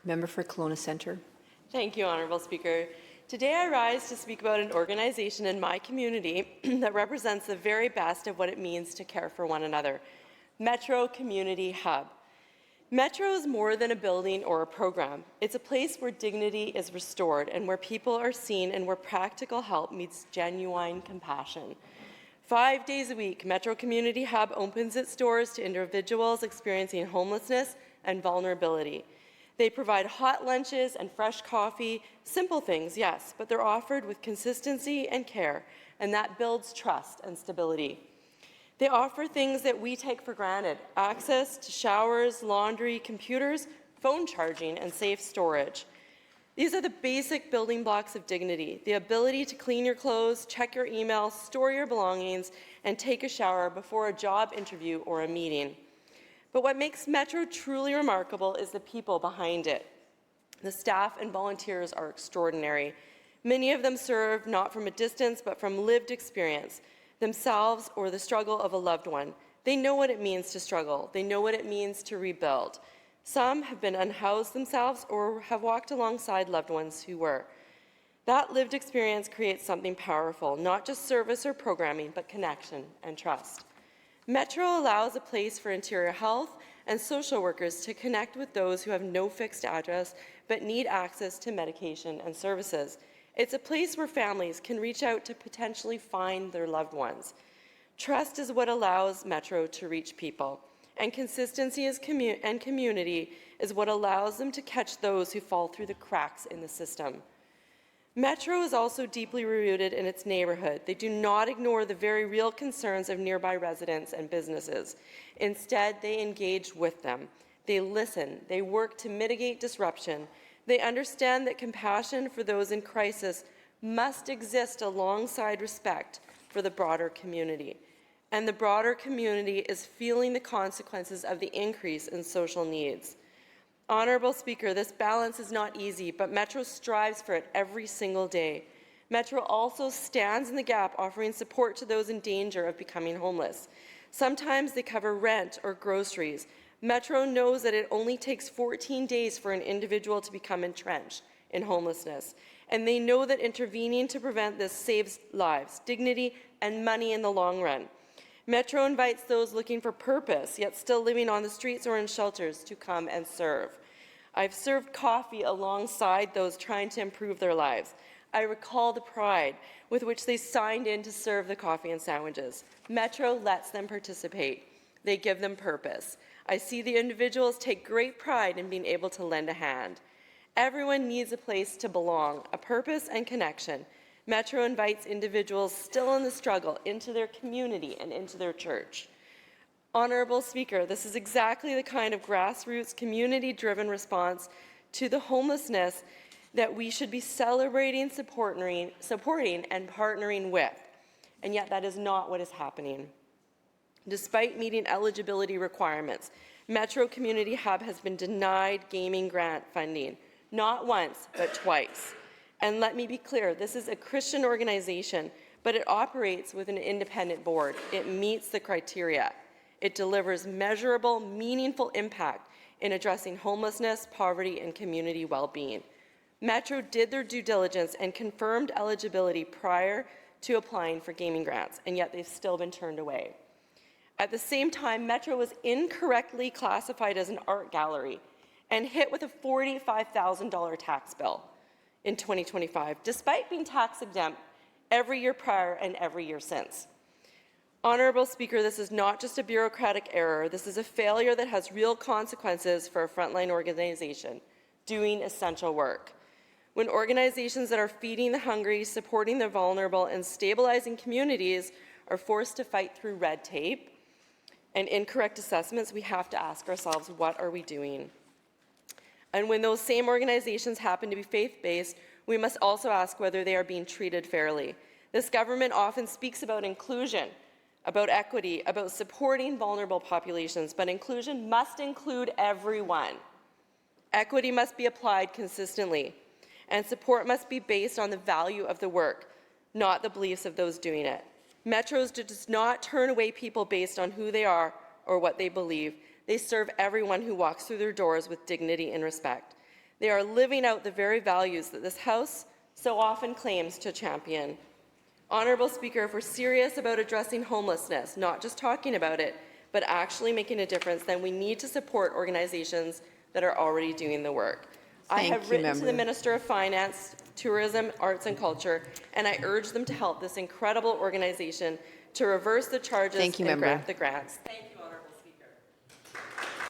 Member for Kelowna Centre. Thank you, Honourable Speaker. Today I rise to speak about an organization in my community that represents the very best of what it means to care for one another, Metro Community Hub. Metro is more than a building or a program. It's a place where dignity is restored and where people are seen and where practical help meets genuine compassion. 5 days a week, Metro Community Hub opens its doors to individuals experiencing homelessness and vulnerability. They provide hot lunches and fresh coffee, simple things, yes, but they're offered with consistency and care, and that builds trust and stability. They offer things that we take for granted: access to showers, laundry, computers, phone charging, and safe storage. These are the basic building blocks of dignity: the ability to clean your clothes, check your email, store your belongings, and take a shower before a job interview or a meeting. But what makes Metro truly remarkable is the people behind it. The staff and volunteers are extraordinary. Many of them serve not from a distance, but from lived experience, themselves or the struggle of a loved one. They know what it means to struggle. They know what it means to rebuild. Some have been unhoused themselves or have walked alongside loved ones who were. That lived experience creates something powerful, not just service or programming, but connection and trust. Metro allows a place for interior health and social workers to connect with those who have no fixed address but need access to medication and services. It's a place where families can reach out to potentially find their loved ones. Trust is what allows Metro to reach people, and consistency and community is what allows them to catch those who fall through the cracks in the system. Metro is also deeply rooted in its neighbourhood. They do not ignore the very real concerns of nearby residents and businesses. Instead, they engage with them. They listen. They work to mitigate disruption. They understand that compassion for those in crisis must exist alongside respect for the broader community. And the broader community is feeling the consequences of the increase in social needs. Honourable Speaker, this balance is not easy, but Metro strives for it every single day. Metro also stands in the gap, offering support to those in danger of becoming homeless. Sometimes they cover rent or groceries. Metro knows that it only takes 14 days for an individual to become entrenched in homelessness, and they know that intervening to prevent this saves lives, dignity, and money in the long run. Metro invites those looking for purpose, yet still living on the streets or in shelters, to come and serve. I've served coffee alongside those trying to improve their lives. I recall the pride with which they signed in to serve the coffee and sandwiches. Metro lets them participate. They give them purpose. I see the individuals take great pride in being able to lend a hand. Everyone needs a place to belong, a purpose and connection. Metro invites individuals still in the struggle into their community and into their church. Honourable Speaker, this is exactly the kind of grassroots, community-driven response to the homelessness that we should be celebrating, supporting, and partnering with. And yet that is not what is happening. Despite meeting eligibility requirements, Metro Community Hub has been denied gaming grant funding, not once, but twice. And let me be clear, this is a Christian organization, but it operates with an independent board. It meets the criteria. It delivers measurable, meaningful impact in addressing homelessness, poverty, and community well-being. Metro did their due diligence and confirmed eligibility prior to applying for gaming grants, and yet they've still been turned away. At the same time, Metro was incorrectly classified as an art gallery and hit with a $45,000 tax bill in 2025, despite being tax exempt every year prior and every year since. Honourable Speaker, this is not just a bureaucratic error. This is a failure that has real consequences for a frontline organization doing essential work. When organizations that are feeding the hungry, supporting the vulnerable, and stabilizing communities are forced to fight through red tape and incorrect assessments, we have to ask ourselves, what are we doing? And when those same organizations happen to be faith-based, we must also ask whether they are being treated fairly. This government often speaks about inclusion, about equity, about supporting vulnerable populations, but inclusion must include everyone. Equity must be applied consistently, and support must be based on the value of the work, not the beliefs of those doing it. Metro does not turn away people based on who they are or what they believe. They serve everyone who walks through their doors with dignity and respect. They are living out the very values that this House so often claims to champion. Honourable Speaker, if we're serious about addressing homelessness, not just talking about it, but actually making a difference, then we need to support organizations that are already doing the work. I have written to the Minister of Finance, Tourism, Arts and Culture, and I urge them to help this incredible organization to reverse the charges and grant the grants. Thank you.